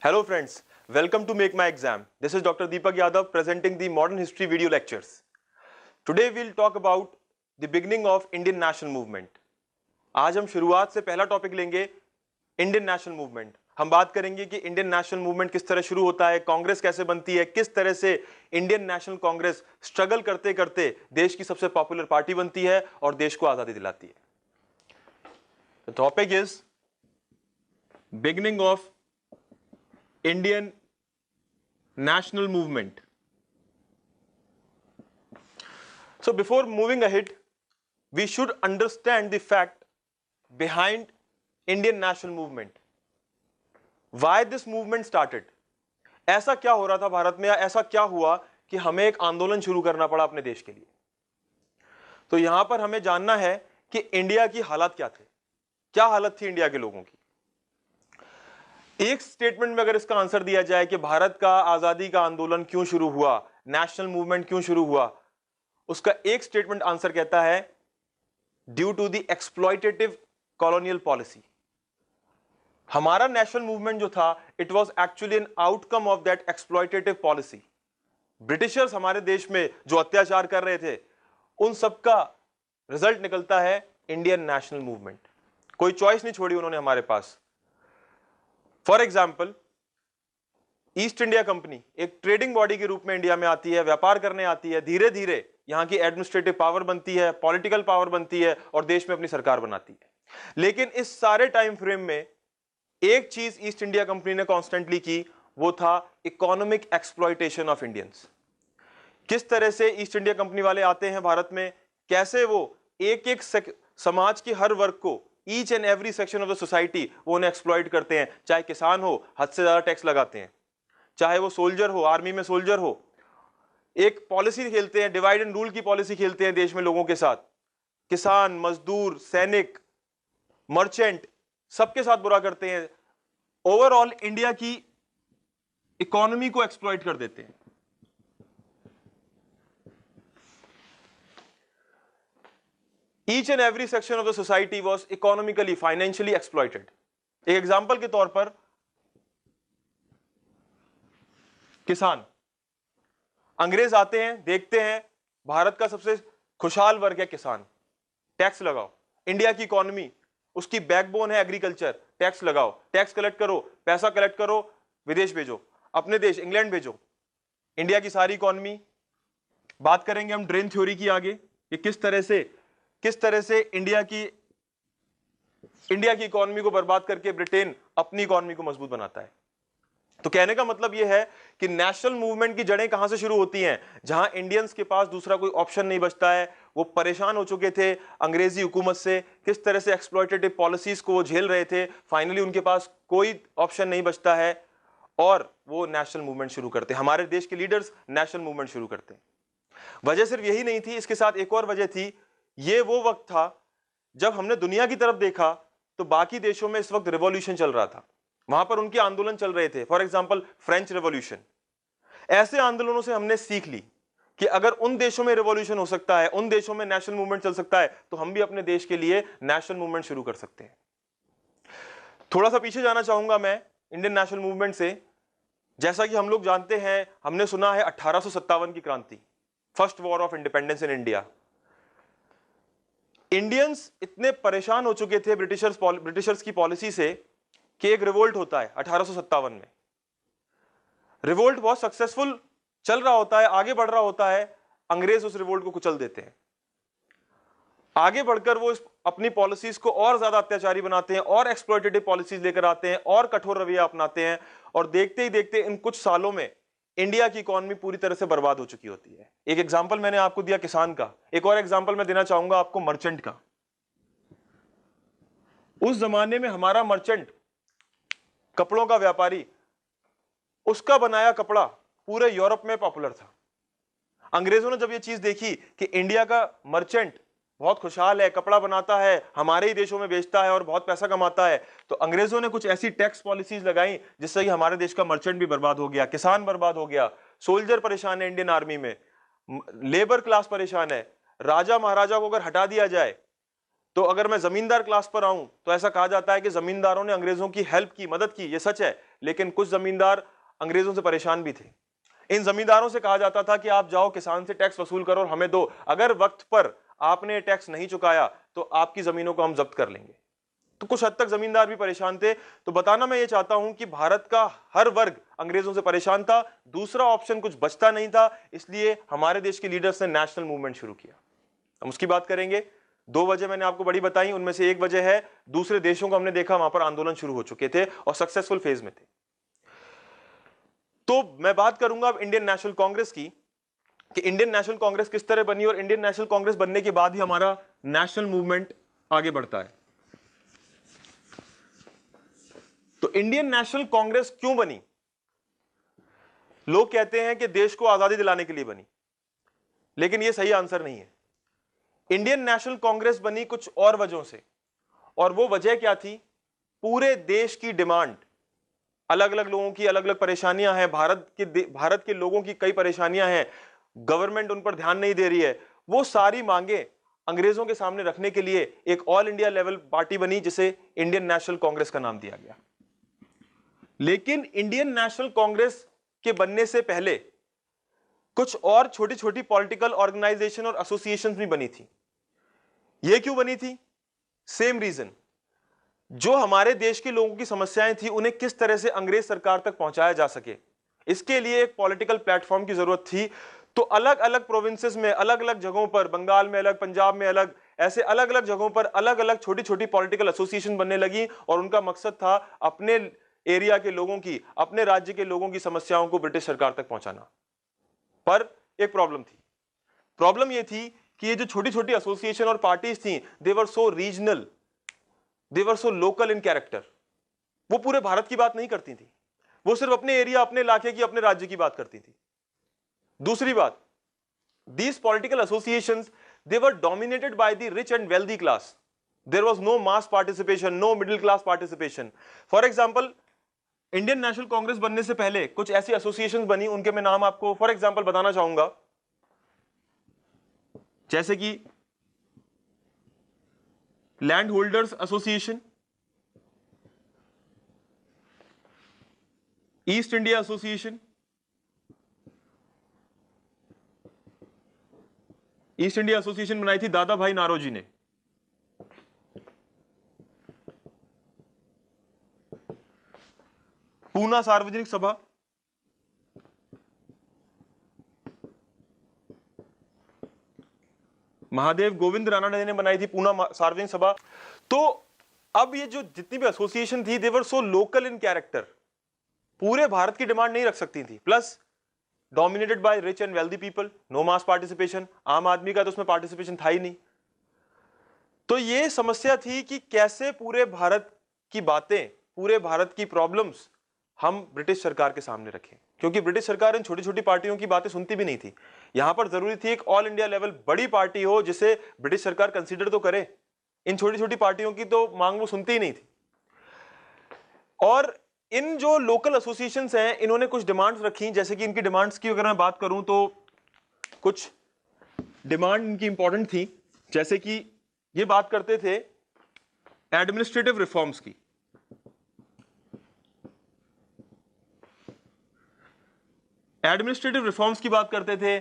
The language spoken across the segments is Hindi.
Hello friends, welcome to Make My Exam. This is Dr. Deepak Yadav presenting the Modern History video lectures. Today we'll talk about the beginning of Indian National Movement. आज हम शुरुआत से पहला टॉपिक लेंगे इंडियन नेशनल मूवमेंट. हम बात करेंगे कि इंडियन नेशनल मूवमेंट किस तरह शुरू होता है, कांग्रेस कैसे बनती है, किस तरह से इंडियन नेशनल कांग्रेस स्ट्रगल करते करते देश की सबसे पॉपुलर पार्टी बनती है और देश को आजादी दिलाती है. The topic is beginning of Indian national movement. So before moving ahead, we should understand the fact behind Indian national movement. Why this movement started? ऐसा क्या हो रहा था भारत में, या ऐसा क्या हुआ कि हमें एक आंदोलन शुरू करना पड़ा अपने देश के लिए? तो यहां पर हमें जानना है कि इंडिया की हालत क्या थे, क्या हालत थी इंडिया के लोगों की. एक स्टेटमेंट में अगर इसका आंसर दिया जाए कि भारत का आजादी का आंदोलन क्यों शुरू हुआ, नेशनल मूवमेंट क्यों शुरू हुआ, उसका एक स्टेटमेंट आंसर कहता है due to the exploitative colonial policy. हमारा नेशनल मूवमेंट जो था, it was actually an outcome of that exploitative policy. Britishers हमारे देश में जो अत्याचार कर रहे थे, उन सबका रिजल्ट निकलता है इंडियन नेशनल मूवमेंट. कोई चॉइस नहीं छोड़ी उन्होंने हमारे पास. For example, East India Company एक ट्रेडिंग बॉडी के रूप में इंडिया में आती है, व्यापार करने आती है, धीरे धीरे यहां की एडमिनिस्ट्रेटिव पावर बनती है, पॉलिटिकल पावर बनती है और देश में अपनी सरकार बनाती है. लेकिन इस सारे टाइम फ्रेम में एक चीज ईस्ट इंडिया कंपनी ने कॉन्स्टेंटली की, वो था इकोनॉमिक एक्सप्लॉयटेशन ऑफ इंडियंस. किस तरह से ईस्ट इंडिया कंपनी वाले आते हैं भारत में, कैसे वो एक एक समाज की हर वर्ग को, each and every section of the society, वो उन्हें एक्सप्लॉइट करते हैं. चाहे किसान हो, हद से ज्यादा टैक्स लगाते हैं. चाहे वो सोल्जर हो, आर्मी में सोल्जर हो, एक पॉलिसी खेलते हैं, डिवाइड एंड रूल की पॉलिसी खेलते हैं देश में लोगों के साथ. किसान, मजदूर, सैनिक, मर्चेंट, सबके साथ बुरा करते हैं. ओवरऑल इंडिया की इकोनॉमी को एक्सप्लॉइट कर देते हैं. Each and every section of the society was economically, financially exploited. एक एग्जाम्पल के तौर पर किसान. अंग्रेज आते हैं, देखते हैं भारत का सबसे खुशहाल वर्ग है किसान, टैक्स लगाओ. इंडिया की इकोनॉमी, उसकी बैकबोन है एग्रीकल्चर, टैक्स लगाओ, टैक्स कलेक्ट करो, पैसा कलेक्ट करो, विदेश भेजो, अपने देश इंग्लैंड भेजो. इंडिया की सारी इकोनॉमी. बात करेंगे हम ड्रेन थ्योरी की आगे, कि किस तरह से इंडिया की इकोनॉमी को बर्बाद करके ब्रिटेन अपनी इकोनॉमी को मजबूत बनाता है. तो कहने का मतलब यह है कि नेशनल मूवमेंट की जड़ें कहां से शुरू होती हैं, जहां इंडियंस के पास दूसरा कोई ऑप्शन नहीं बचता है. वो परेशान हो चुके थे अंग्रेजी हुकूमत से, किस तरह से एक्सप्लॉयटेटिव पॉलिसीज को वो झेल रहे थे. फाइनली उनके पास कोई ऑप्शन नहीं बचता है और वो नेशनल मूवमेंट शुरू करते हैं. हमारे देश के लीडर्स नेशनल मूवमेंट शुरू करते हैं. वजह सिर्फ यही नहीं थी, इसके साथ एक और वजह थी. ये वो वक्त था जब हमने दुनिया की तरफ देखा तो बाकी देशों में इस वक्त रिवॉल्यूशन चल रहा था, वहां पर उनके आंदोलन चल रहे थे. For example French revolution. ऐसे आंदोलनों से हमने सीख ली कि अगर उन देशों में रिवॉल्यूशन हो सकता है, उन देशों में नेशनल मूवमेंट चल सकता है, तो हम भी अपने देश के लिए नेशनल मूवमेंट शुरू कर सकते हैं. थोड़ा सा पीछे जाना चाहूंगा मैं इंडियन नेशनल मूवमेंट से. जैसा कि हम लोग जानते हैं, हमने सुना है 1857 की क्रांति, first war of independence in India. Indians इतने परेशान हो चुके थे ब्रिटिशर्स की पॉलिसी से कि एक रिवोल्ट होता है 1857 में. रिवोल्ट बहुत सक्सेसफुल चल रहा होता है, आगे बढ़ रहा होता है. अंग्रेज उस रिवोल्ट को कुचल देते हैं. आगे बढ़कर वो अपनी पॉलिसीज को और ज्यादा अत्याचारी बनाते हैं, और एक्सप्लॉयटेटिव पॉलिसीज लेकर आते हैं, और कठोर रवैया अपनाते हैं. और देखते ही देखते इन कुछ सालों में इंडिया की इकोनॉमी पूरी तरह से बर्बाद हो चुकी होती है. एक एग्जांपल मैंने आपको दिया किसान का, एक और एग्जांपल मैं देना चाहूंगा आपको मर्चेंट का. उस जमाने में हमारा मर्चेंट, कपड़ों का व्यापारी, उसका बनाया कपड़ा पूरे यूरोप में पॉपुलर था. अंग्रेजों ने जब यह चीज देखी कि इंडिया का मर्चेंट बहुत खुशहाल है, कपड़ा बनाता है, हमारे ही देशों में बेचता है और बहुत पैसा कमाता है, तो अंग्रेजों ने कुछ ऐसी टैक्स पॉलिसीज लगाई जिससे कि हमारे देश का मर्चेंट भी बर्बाद हो गया, किसान बर्बाद हो गया, सोल्जर परेशान है इंडियन आर्मी में, लेबर क्लास परेशान है. राजा महाराजा को अगर हटा दिया जाए तो अगर मैं जमींदार क्लास पर आऊं तो ऐसा कहा जाता है कि जमींदारों ने अंग्रेजों की हेल्प की, मदद की, ये सच है, लेकिन कुछ जमींदार अंग्रेजों से परेशान भी थे। इन जमींदारों से कहा जाता था कि आप जाओ किसान से टैक्स वसूल करो और हमें दो, अगर वक्त पर आपने टैक्स नहीं चुकाया तो आपकी जमीनों को हम जब्त कर लेंगे। तो कुछ हद तक जमींदार भी परेशान थे। तो बताना मैं ये चाहता हूं कि भारत का हर वर्ग अंग्रेजों से परेशान था, दूसरा ऑप्शन कुछ बचता नहीं था, इसलिए हमारे देश के लीडर्स ने नेशनल मूवमेंट शुरू किया। हम उसकी बात करेंगे। दो वजह मैंने आपको बड़ी बताई, उनमें से एक वजह है दूसरे देशों को हमने देखा वहां पर आंदोलन शुरू हो चुके थे और सक्सेसफुल फेज में थे। तो मैं बात करूंगा अब इंडियन नेशनल कांग्रेस की, कि इंडियन नेशनल कांग्रेस किस तरह बनी और इंडियन नेशनल कांग्रेस बनने के बाद ही हमारा नेशनल मूवमेंट आगे बढ़ता है। तो इंडियन नेशनल कांग्रेस क्यों बनी? लोग कहते हैं कि देश को आजादी दिलाने के लिए बनी, लेकिन यह सही आंसर नहीं है। इंडियन नेशनल कांग्रेस बनी कुछ और वजहों से, और वो वजह क्या थी? पूरे देश की डिमांड, अलग अलग लोगों की अलग अलग परेशानियां हैं, भारत के लोगों की कई परेशानियां हैं, गवर्नमेंट उन पर ध्यान नहीं दे रही है, वो सारी मांगे अंग्रेजों के सामने रखने के लिए एक ऑल इंडिया लेवल पार्टी बनी जिसे इंडियन नेशनल कांग्रेस का नाम दिया गया। लेकिन इंडियन नेशनल कांग्रेस के बनने से पहले कुछ और छोटी छोटी पॉलिटिकल ऑर्गेनाइजेशन और एसोसिएशंस भी बनी थी। ये क्यों बनी थी? सेम रीजन, जो हमारे देश के लोगों की समस्याएं थी उन्हें किस तरह से अंग्रेज सरकार तक पहुंचाया जा सके, इसके लिए एक पॉलिटिकल प्लेटफॉर्म की जरूरत थी। तो अलग अलग प्रोविंसेस में, अलग अलग जगहों पर, बंगाल में अलग, पंजाब में अलग, ऐसे अलग अलग जगहों पर अलग अलग छोटी छोटी पॉलिटिकल एसोसिएशन बनने लगी और उनका मकसद था अपने एरिया के लोगों की, अपने राज्य के लोगों की समस्याओं को ब्रिटिश सरकार तक पहुंचाना। पर एक प्रॉब्लम थी। प्रॉब्लम यह थी कि ये जो छोटी छोटी एसोसिएशन और पार्टीज थी, they were so regional, they were so local in character. वो पूरे भारत की बात नहीं करती थी, वो सिर्फ अपने एरिया, अपने इलाके की, अपने राज्य की बात करती थी। दूसरी बात, these political associations, they were dominated by the rich and wealthy class. There was no mass participation, no middle class participation. For example, Indian national Congress बनने से पहले कुछ ऐसी एसोसिएशंस बनी, उनके मैं नाम आपको फॉर एग्जांपल बताना चाहूंगा, जैसे कि land holders association, east India association, east India association बनाई थी दादा भाई नारोजी ने। पूना सार्वजनिक सभा, महादेव गोविंद राणा ने बनाई थी पूना सार्वजनिक सभा। तो अब ये जो जितनी भी एसोसिएशन थी, they were so local in character, पूरे भारत की डिमांड नहीं रख सकती थी, plus dominated by rich and wealthy people, no mass participation, आम आदमी का तो उसमें पार्टिसिपेशन था ही नहीं। तो ये समस्या थी कि कैसे पूरे भारत की बातें, पूरे भारत की प्रॉब्लम्स हम ब्रिटिश सरकार के सामने रखें, क्योंकि ब्रिटिश सरकार इन छोटी छोटी पार्टियों की बातें सुनती भी नहीं थी। यहां पर जरूरी थी एक ऑल इंडिया लेवल बड़ी पार्टी हो जिसे ब्रिटिश सरकार कंसीडर तो करे। इन छोटी छोटी पार्टियों की तो मांग वो सुनती ही नहीं थी। और इन जो लोकल एसोसिएशंस हैं, इन्होंने कुछ डिमांड्स रखी, जैसे कि इनकी डिमांड्स की अगर मैं बात करूं तो कुछ डिमांड इनकी इंपॉर्टेंट थी, जैसे कि ये बात करते थे एडमिनिस्ट्रेटिव रिफॉर्म्स की। एडमिनिस्ट्रेटिव रिफॉर्म्स की बात करते थे,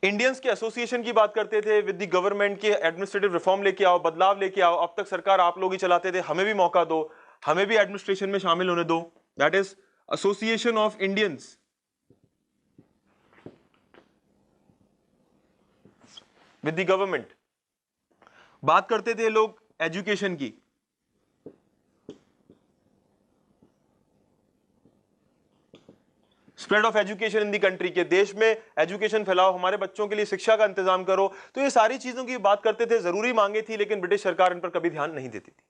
इंडियंस के एसोसिएशन की बात करते थे विद द गवर्नमेंट के एडमिनिस्ट्रेटिव रिफॉर्म लेके आओ, बदलाव लेके आओ, अब तक सरकार आप लोग ही चलाते थे, हमें भी मौका दो, हमें भी एडमिनिस्ट्रेशन में शामिल होने दो। That is association of Indians with the government. बात करते थे लोग एजुकेशन की, spread of education in the country, के देश में एजुकेशन फैलाओ, हमारे बच्चों के लिए शिक्षा का इंतजाम करो। तो ये सारी चीजों की बात करते थे, जरूरी मांगे थी, लेकिन ब्रिटिश सरकार इन पर कभी ध्यान नहीं देती थी।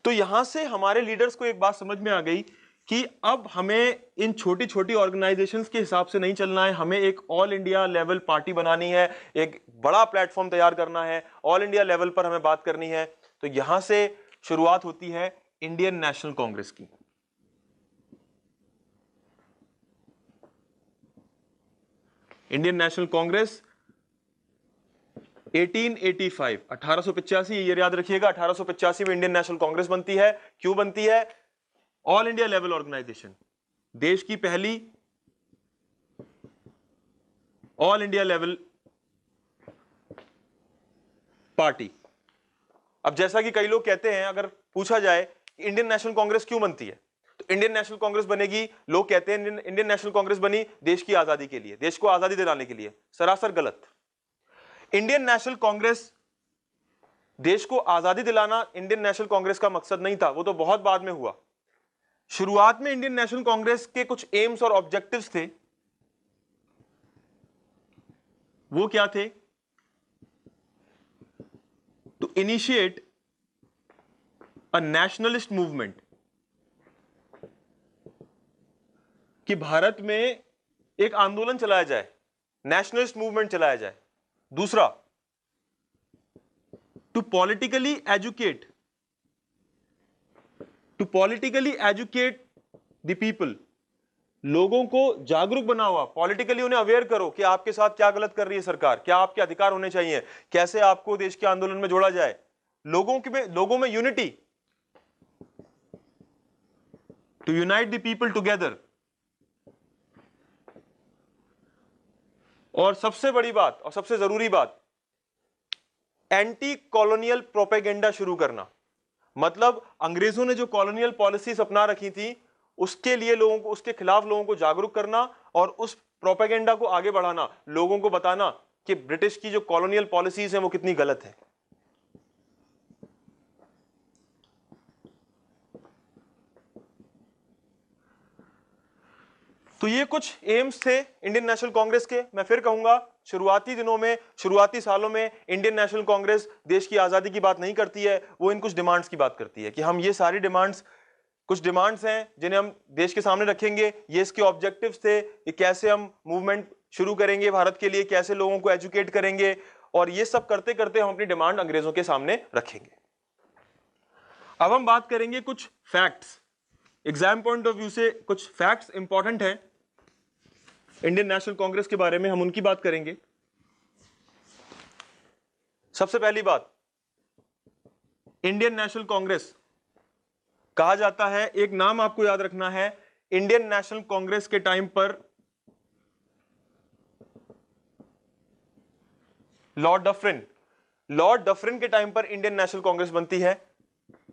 तो यहां से हमारे लीडर्स को एक बात समझ में आ गई कि अब हमें इन छोटी छोटी ऑर्गेनाइजेशंस के हिसाब से नहीं चलना है, हमें एक ऑल इंडिया लेवल पार्टी बनानी है, एक बड़ा प्लेटफॉर्म तैयार करना है, ऑल इंडिया लेवल पर हमें बात करनी है। तो यहां से शुरुआत होती है इंडियन नेशनल कांग्रेस की। इंडियन नेशनल कांग्रेस 1885 1885, ये याद रखिएगा। 1885 में इंडियन नेशनल कांग्रेस बनती है। क्यों बनती है? ऑल इंडिया लेवल ऑर्गेनाइजेशन, देश की पहली ऑल इंडिया लेवल पार्टी। अब जैसा कि कई लोग कहते हैं, अगर पूछा जाए कि इंडियन नेशनल कांग्रेस क्यों बनती है, तो इंडियन नेशनल कांग्रेस बनेगी, लोग कहते हैं इंडियन नेशनल कांग्रेस बनी देश की आजादी के लिए, देश को आजादी दिलाने के लिए। सरासर गलत। इंडियन नेशनल कांग्रेस, देश को आजादी दिलाना इंडियन नेशनल कांग्रेस का मकसद नहीं था, वो तो बहुत बाद में हुआ। शुरुआत में इंडियन नेशनल कांग्रेस के कुछ एम्स और ऑब्जेक्टिव्स थे। वो क्या थे? To initiate a nationalist movement, कि भारत में एक आंदोलन चलाया जाए, नेशनलिस्ट मूवमेंट चलाया जाए। दूसरा, to politically educate the people, लोगों को जागरूक बना हुआ, पॉलिटिकली उन्हें अवेयर करो कि आपके साथ क्या गलत कर रही है सरकार, क्या आपके अधिकार होने चाहिए, कैसे आपको देश के आंदोलन में जोड़ा जाए, लोगों में unity, to unite the people together. और सबसे बड़ी बात और सबसे जरूरी बात, एंटी कॉलोनियल प्रोपेगेंडा शुरू करना। मतलब अंग्रेजों ने जो कॉलोनियल पॉलिसीज अपना रखी थी, उसके लिए लोगों को, उसके खिलाफ लोगों को जागरूक करना और उस प्रोपेगेंडा को आगे बढ़ाना, लोगों को बताना कि ब्रिटिश की जो कॉलोनियल पॉलिसीज हैं वो कितनी गलत है। तो ये कुछ एम्स थे इंडियन नेशनल कांग्रेस के। मैं फिर कहूंगा, शुरुआती दिनों में, शुरुआती सालों में इंडियन नेशनल कांग्रेस देश की आजादी की बात नहीं करती है, वो इन कुछ डिमांड्स की बात करती है कि हम ये सारी डिमांड्स, कुछ डिमांड्स हैं जिन्हें हम देश के सामने रखेंगे, ये इसके ऑब्जेक्टिव्स थे कि कैसे हम मूवमेंट शुरू करेंगे भारत के लिए, कैसे लोगों को एजुकेट करेंगे, और ये सब करते करते हम अपनी डिमांड अंग्रेजों के सामने रखेंगे। अब हम बात करेंगे कुछ facts, exam point of view से कुछ फैक्ट्स इंपॉर्टेंट हैं इंडियन नेशनल कांग्रेस के बारे में, हम उनकी बात करेंगे। सबसे पहली बात, इंडियन नेशनल कांग्रेस कहा जाता है, एक नाम आपको याद रखना है, इंडियन नेशनल कांग्रेस के टाइम पर लॉर्ड डफरिन, लॉर्ड डफरिन के टाइम पर इंडियन नेशनल कांग्रेस बनती है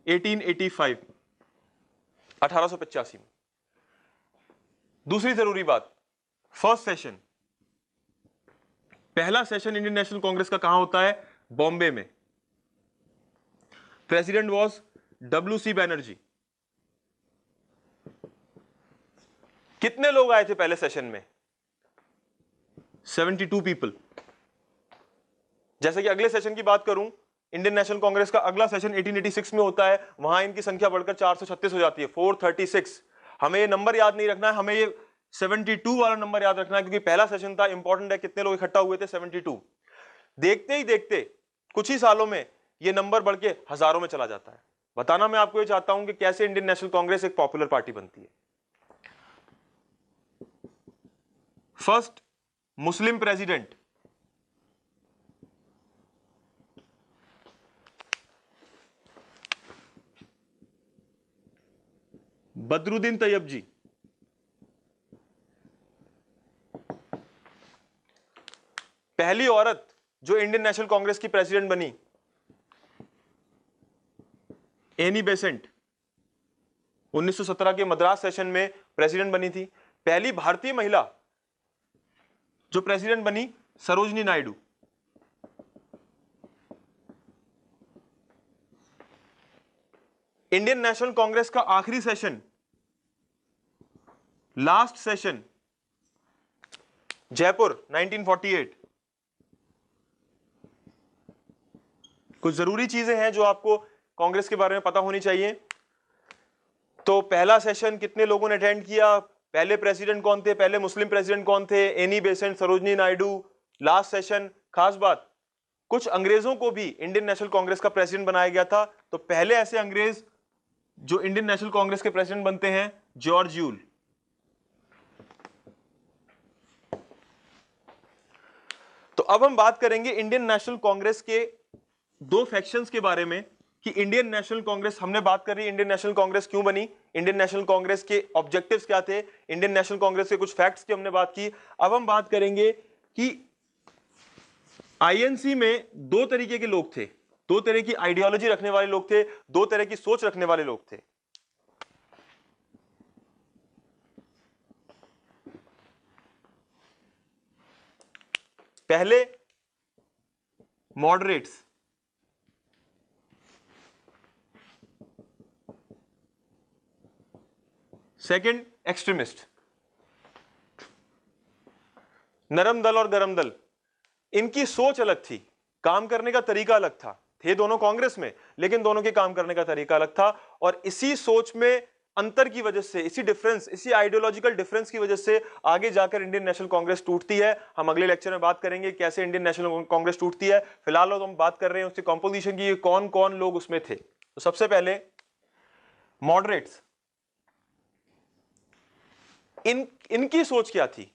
1885, 1885 में। दूसरी जरूरी बात, फर्स्ट सेशन, पहला सेशन इंडियन नेशनल कांग्रेस का कहां होता है? बॉम्बे में। President was WC Banerjee. कितने लोग आए थे पहले सेशन में? 72 पीपल। जैसे कि अगले सेशन की बात करूं, इंडियन नेशनल कांग्रेस का अगला सेशन 1886 में होता है, वहां इनकी संख्या बढ़कर 436 हो जाती है, 436। हमें ये नंबर याद नहीं रखना है, हमें ये 72 वाला नंबर याद रखना है, क्योंकि पहला सेशन था, इंपॉर्टेंट है, कितने लोग इकट्ठा हुए थे? 72। देखते ही देखते कुछ ही सालों में ये नंबर बढ़ के हजारों में चला जाता है। बताना मैं आपको ये चाहता हूं कि कैसे इंडियन नेशनल कांग्रेस एक पॉपुलर पार्टी बनती है। First Muslim president, Badruddin Tyab ji. पहली औरत जो इंडियन नेशनल कांग्रेस की प्रेसिडेंट बनी, एनी बेसेंट, 1917 के मद्रास सेशन में प्रेसिडेंट बनी थी। पहली भारतीय महिला जो प्रेसिडेंट बनी, सरोजनी नायडू। इंडियन नेशनल कांग्रेस का आखिरी सेशन, लास्ट सेशन, जयपुर, 1948। कुछ जरूरी चीजें हैं जो आपको कांग्रेस के बारे में पता होनी चाहिए। तो पहला सेशन कितने लोगों ने अटेंड किया? पहले प्रेसिडेंट कौन थे? पहले मुस्लिम प्रेसिडेंट कौन थे? Annie Besant, Sarojini Naidu. Last session, खास बात, कुछ अंग्रेजों को भी इंडियन नेशनल कांग्रेस का प्रेसिडेंट बनाया गया था। तो पहले ऐसे अंग्रेज जो इंडियन नेशनल कांग्रेस के प्रेसिडेंट बनते हैं, जॉर्ज यूल। तो अब हम बात करेंगे इंडियन नेशनल कांग्रेस के दो फैक्शंस के बारे में कि इंडियन नेशनल कांग्रेस, हमने बात करी इंडियन नेशनल कांग्रेस क्यों बनी, इंडियन नेशनल कांग्रेस के ऑब्जेक्टिव्स क्या थे, इंडियन नेशनल कांग्रेस के कुछ फैक्ट्स की हमने बात की। अब हम बात करेंगे कि आईएनसी में दो तरीके के लोग थे, दो तरह की आइडियोलॉजी रखने वाले लोग थे, दो तरह की सोच रखने वाले लोग थे। पहले मॉडरेट्स, सेकंड एक्सट्रीमिस्ट। नरम दल और गरम दल, इनकी सोच अलग थी, काम करने का तरीका अलग था। थे दोनों कांग्रेस में, लेकिन दोनों के काम करने का तरीका अलग था। और इसी सोच में अंतर की वजह से, इसी डिफरेंस, इसी आइडियोलॉजिकल डिफरेंस की वजह से आगे जाकर इंडियन नेशनल कांग्रेस टूटती है। हम अगले लेक्चर में बात करेंगे कैसे इंडियन नेशनल कांग्रेस टूटती है। फिलहाल तो हम बात कर रहे हैं उसकी कंपोजिशन की, कौन कौन लोग उसमें थे। तो सबसे पहले मॉडरेट्स, इनकी सोच क्या थी?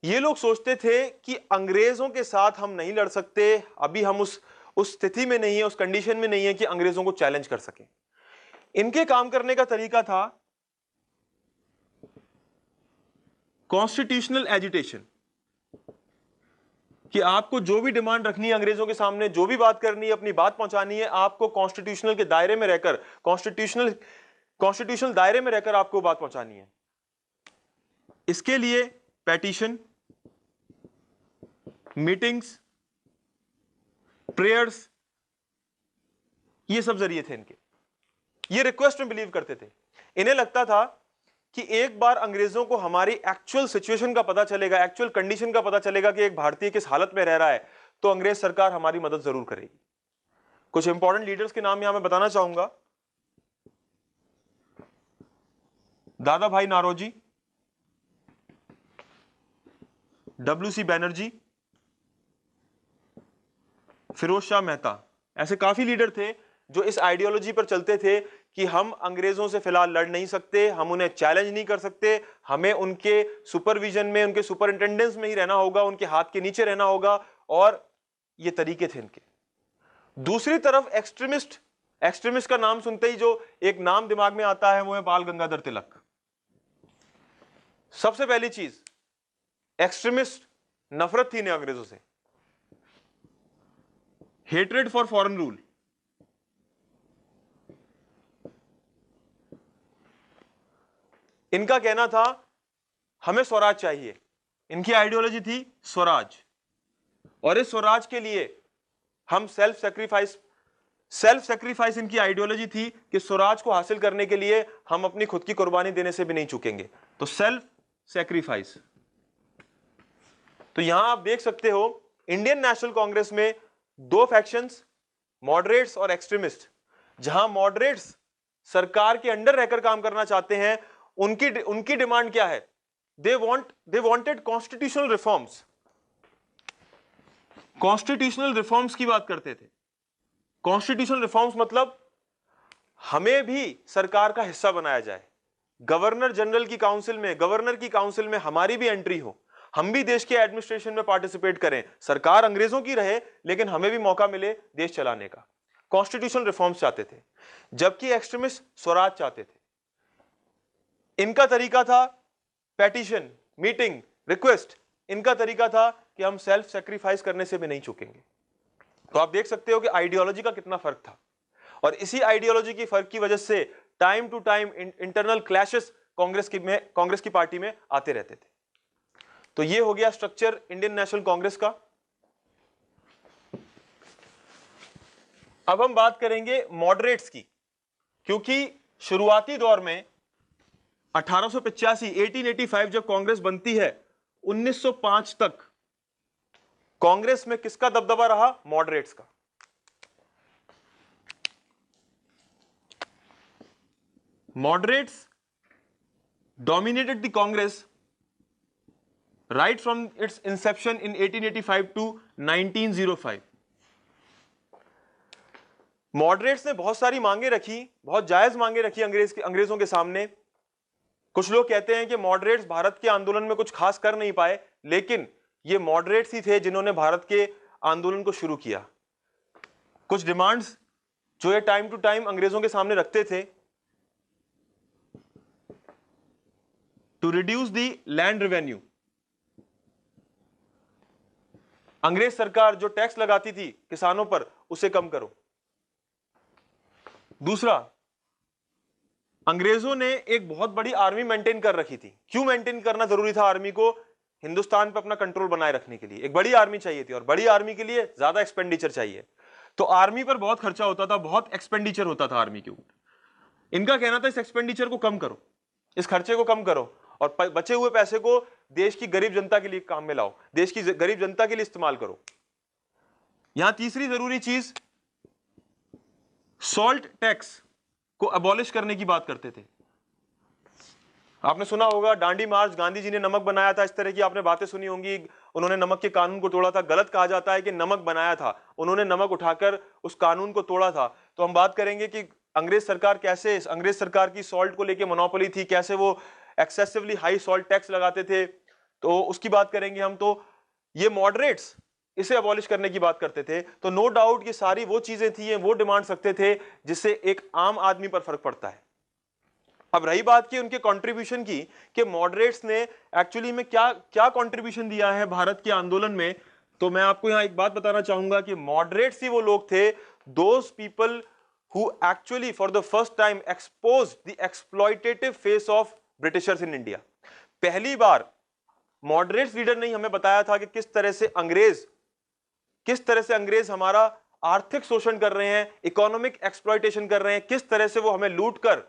ये लोग सोचते थे कि अंग्रेजों के साथ हम नहीं लड़ सकते, अभी हम उस स्थिति में नहीं है, उस कंडीशन में नहीं है कि अंग्रेजों को चैलेंज कर सके। इनके काम करने का तरीका था कॉन्स्टिट्यूशनल एजिटेशन, कि आपको जो भी डिमांड रखनी है अंग्रेजों के सामने, जो भी बात करनी है, अपनी बात पहुंचानी है, आपको कॉन्स्टिट्यूशनल के दायरे में रहकर, कॉन्स्टिट्यूशनल दायरे में रहकर आपको बात पहुंचानी है। इसके लिए पेटिशन, मीटिंग्स, प्रेयर्स, ये सब जरिए थे इनके। ये रिक्वेस्ट में बिलीव करते थे। इन्हें लगता था कि एक बार अंग्रेजों को हमारी एक्चुअल सिचुएशन का पता चलेगा, एक्चुअल कंडीशन का पता चलेगा कि एक भारतीय किस हालत में रह रहा है, तो अंग्रेज सरकार हमारी मदद जरूर करेगी। कुछ इंपॉर्टेंट लीडर्स के नाम यहां मैं बताना चाहूंगा। दादा भाई नारोजी, डब्ल्यू.सी. बैनर्जी, फिरोज शाह मेहता, ऐसे काफी लीडर थे जो इस आइडियोलॉजी पर चलते थे कि हम अंग्रेजों से फिलहाल लड़ नहीं सकते, हम उन्हें चैलेंज नहीं कर सकते, हमें उनके सुपरविजन में, उनके सुपरिंटेंडेंस में ही रहना होगा, उनके हाथ के नीचे रहना होगा। और ये तरीके थे इनके। दूसरी तरफ एक्सट्रीमिस्ट, एक्सट्रीमिस्ट का नाम सुनते ही जो एक नाम दिमाग में आता है वो है बाल गंगाधर तिलक। सबसे पहली चीज, एक्सट्रीमिस्ट नफरत थी इन्हें अंग्रेजों से, हेट्रेड फॉर फॉरेन रूल। इनका कहना था हमें स्वराज चाहिए, इनकी आइडियोलॉजी थी स्वराज, और इस स्वराज के लिए हम सेल्फ सेक्रीफाइस इनकी आइडियोलॉजी थी कि स्वराज को हासिल करने के लिए हम अपनी खुद की कुर्बानी देने से भी नहीं चूकेंगे। तो सेल्फ सेक्रीफाइस। तो यहां आप देख सकते हो इंडियन नेशनल कांग्रेस में दो फैक्शंस, मॉडरेट्स और एक्सट्रीमिस्ट। जहां मॉडरेट्स सरकार के अंडर रहकर काम करना चाहते हैं, उनकी डिमांड क्या है? They wanted constitutional reforms, constitutional reforms की बात करते थे। कॉन्स्टिट्यूशनल रिफॉर्म्स मतलब हमें भी सरकार का हिस्सा बनाया जाए, गवर्नर जनरल की काउंसिल में, गवर्नर की काउंसिल में हमारी भी एंट्री हो, हम भी देश के एडमिनिस्ट्रेशन में पार्टिसिपेट करें, सरकार अंग्रेजों की रहे लेकिन हमें भी मौका मिले देश चलाने का। कॉन्स्टिट्यूशनल रिफॉर्म्स चाहते थे, जबकि एक्सट्रीमिस्ट स्वराज चाहते थे। इनका तरीका था पेटिशन, मीटिंग, रिक्वेस्ट। इनका तरीका था कि हम सेल्फ सेक्रीफाइस करने से भी नहीं चूकेंगे। तो आप देख सकते हो कि आइडियोलॉजी का कितना फर्क था, और इसी आइडियोलॉजी की फर्क की वजह से time to time internal clashes Congress की पार्टी में आते रहते थे। तो ये हो गया स्ट्रक्चर इंडियन नेशनल कांग्रेस का। अब हम बात करेंगे मॉडरेट्स की, क्योंकि शुरुआती दौर में 1885 जब कांग्रेस बनती है, 1905 तक कांग्रेस में किसका दबदबा रहा? मॉडरेट्स का। Moderates dominated the Congress right from its inception in 1885 to 1905. Moderates ने बहुत सारी मांगे रखी, बहुत जायज मांगे रखी अंग्रेजों के सामने। कुछ लोग कहते हैं कि मॉडरेट्स भारत के आंदोलन में कुछ खास कर नहीं पाए, लेकिन ये मॉडरेट्स ही थे जिन्होंने भारत के आंदोलन को शुरू किया। कुछ डिमांड्स जो ये टाइम टू टाइम अंग्रेजों के सामने रखते थे, to reduce the land revenue, अंग्रेज सरकार जो टैक्स लगाती थी किसानों पर उसे कम करो। दूसरा, अंग्रेजों ने एक बहुत बड़ी आर्मी मेंटेन कर रखी थी। क्यों मेंटेन करना जरूरी था आर्मी को? हिंदुस्तान पर अपना कंट्रोल बनाए रखने के लिए एक बड़ी आर्मी चाहिए थी, और बड़ी आर्मी के लिए ज्यादा एक्सपेंडिचर चाहिए। तो आर्मी पर बहुत खर्चा होता था, बहुत एक्सपेंडिचर होता था आर्मी के ऊपर। इनका कहना था इस एक्सपेंडिचर को कम करो, इस खर्चे को कम करो, और बचे हुए पैसे को देश की गरीब जनता के लिए काम में लाओ, देश की गरीब जनता के लिए इस्तेमाल करो। यहां तीसरी जरूरी चीज, सॉल्ट टैक्स को अबॉलिश करने की बात करते थे। आपने सुना होगा डांडी मार्च, गांधी जी ने नमक बनाया था, इस तरह की आपने बातें सुनी होंगी। उन्होंने नमक के कानून को तोड़ा था। गलत कहा जाता है कि नमक बनाया था, उन्होंने नमक उठाकर उस कानून को तोड़ा था। तो हम बात करेंगे कि अंग्रेज सरकार कैसे, अंग्रेज सरकार की सॉल्ट को लेकर मोनोपोली थी, कैसे वो एक्सेसिवली हाई सॉल्ट टैक्स लगाते थे, तो उसकी बात करेंगे हम। तो ये मॉडरेट्स इसे अबॉलिश करने की बात करते थे। तो नो डाउट ये सारी वो चीजें थी, वो डिमांड रखते थे जिससे एक आम आदमी पर फर्क पड़ता है। अब रही बात की उनके कंट्रीब्यूशन की, कि मॉडरेट्स ने एक्चुअली में क्या क्या कंट्रीब्यूशन दिया है भारत के आंदोलन में, तो मैं आपको यहां एक बात बताना चाहूंगा कि मॉडरेट्स ही वो लोग थे, those people who actually for the first time exposed the exploitative face of Britishers in India. पहली बार मॉडरेट्स लीडर ने हमें बताया था कि किस तरह से अंग्रेज हमारा आर्थिक शोषण कर रहे हैं, इकोनॉमिक एक्सप्लॉयटेशन कर रहे हैं, किस तरह से वो हमें लूट कर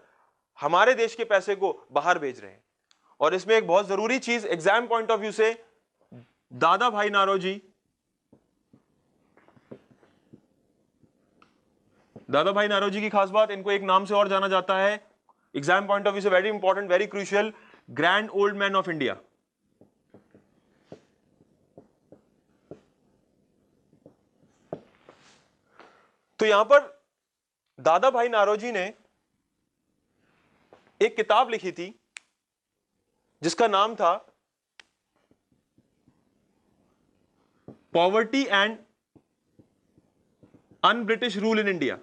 हमारे देश के पैसे को बाहर भेज रहे हैं। और इसमें एक बहुत जरूरी चीज एग्जाम पॉइंट ऑफ व्यू से, दादा भाई नारोजी, दादा भाई नारोजी की खास बात, इनको एक नाम से और जाना जाता है एग्जाम पॉइंट ऑफ व्यू से, very important, very crucial, grand old man of India. तो यहां पर दादा भाई नारोजी ने एक किताब लिखी थी जिसका नाम था poverty and un British rule in India.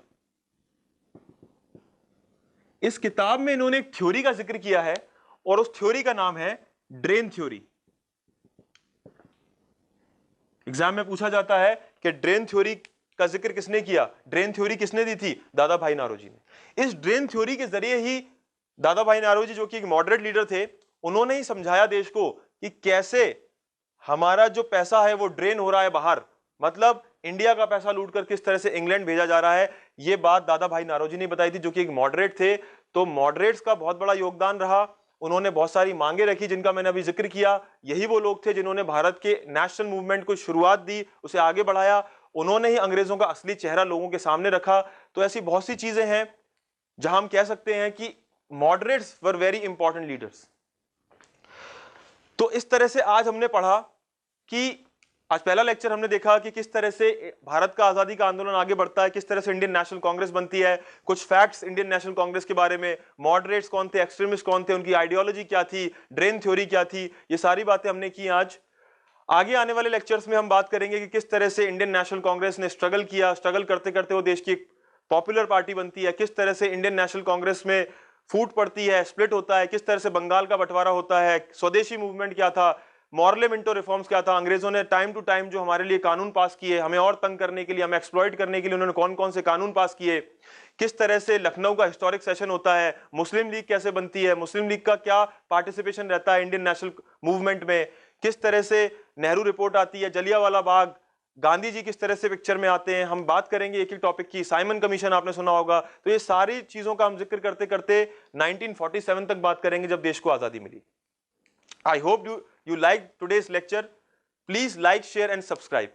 इस किताब में इन्होंने एक थ्योरी का जिक्र किया है, और उस थ्योरी का नाम है ड्रेन थ्योरी। एग्जाम में पूछा जाता है कि ड्रेन थ्योरी का जिक्र किसने किया, ड्रेन थ्योरी किसने दी थी? दादा भाई नारोजी ने। इस ड्रेन थ्योरी के जरिए ही दादा भाई नारोजी, जो कि एक मॉडरेट लीडर थे, उन्होंने ही समझाया देश को कि कैसे हमारा जो पैसा है वो ड्रेन हो रहा है बाहर, मतलब इंडिया का पैसा लूटकर किस तरह से इंग्लैंड भेजा जा रहा है। ये बात दादा भाई नारोजी ने बताई थी, जो कि एक मॉडरेट थे। तो मॉडरेट्स का बहुत बड़ा योगदान रहा, उन्होंने बहुत सारी मांगे रखी जिनका मैंने अभी जिक्र किया। यही वो लोग थे जिन्होंने भारत के नेशनल मूवमेंट को शुरुआत दी, उसे आगे बढ़ाया। उन्होंने ही अंग्रेजों का असली चेहरा लोगों के सामने रखा। तो ऐसी बहुत सी चीजें हैं जहां हम कह सकते हैं कि moderates were very important leaders. तो इस तरह से आज हमने पढ़ा कि आज पहला लेक्चर हमने देखा कि किस तरह से भारत का आजादी का आंदोलन आगे बढ़ता है, किस तरह से इंडियन नेशनल कांग्रेस बनती है, कुछ फैक्ट्स इंडियन नेशनल कांग्रेस के बारे में, मॉडरेट्स कौन थे, एक्सट्रीमिस्ट कौन थे, उनकी आइडियोलॉजी क्या थी, ड्रेन थ्योरी क्या थी, ये सारी बातें हमने की आज। आगे आने वाले लेक्चर्स में हम बात करेंगे कि किस तरह से इंडियन नेशनल कांग्रेस ने स्ट्रगल किया, स्ट्रगल करते करते वो देश की एक पॉपुलर पार्टी बनती है, किस तरह से इंडियन नेशनल कांग्रेस में फूट पड़ती है, स्प्लिट होता है, किस तरह से बंगाल का बंटवारा होता है, स्वदेशी मूवमेंट क्या था, मॉरले मिंटो रिफॉर्म्स क्या था, अंग्रेजों ने टाइम टू टाइम जो हमारे लिए कानून पास किए, हमें और तंग करने के लिए, हमें एक्सप्लॉइट करने के लिए उन्होंने कौन कौन से कानून पास किए, किस तरह से लखनऊ का हिस्टोरिक सेशन होता है, मुस्लिम लीग कैसे बनती है, मुस्लिम लीग का क्या पार्टिसिपेशन रहता है इंडियन नेशनल मूवमेंट में, किस तरह से नेहरू रिपोर्ट आती है, जलियांवाला बाग, गांधी जी किस तरह से पिक्चर में आते हैं। हम बात करेंगे एक एक टॉपिक की, साइमन कमीशन आपने सुना होगा। तो ये सारी चीजों का हम जिक्र करते करते 1947 तक बात करेंगे जब देश को आजादी मिली। I hope you like today's lecture. Please like, share and subscribe.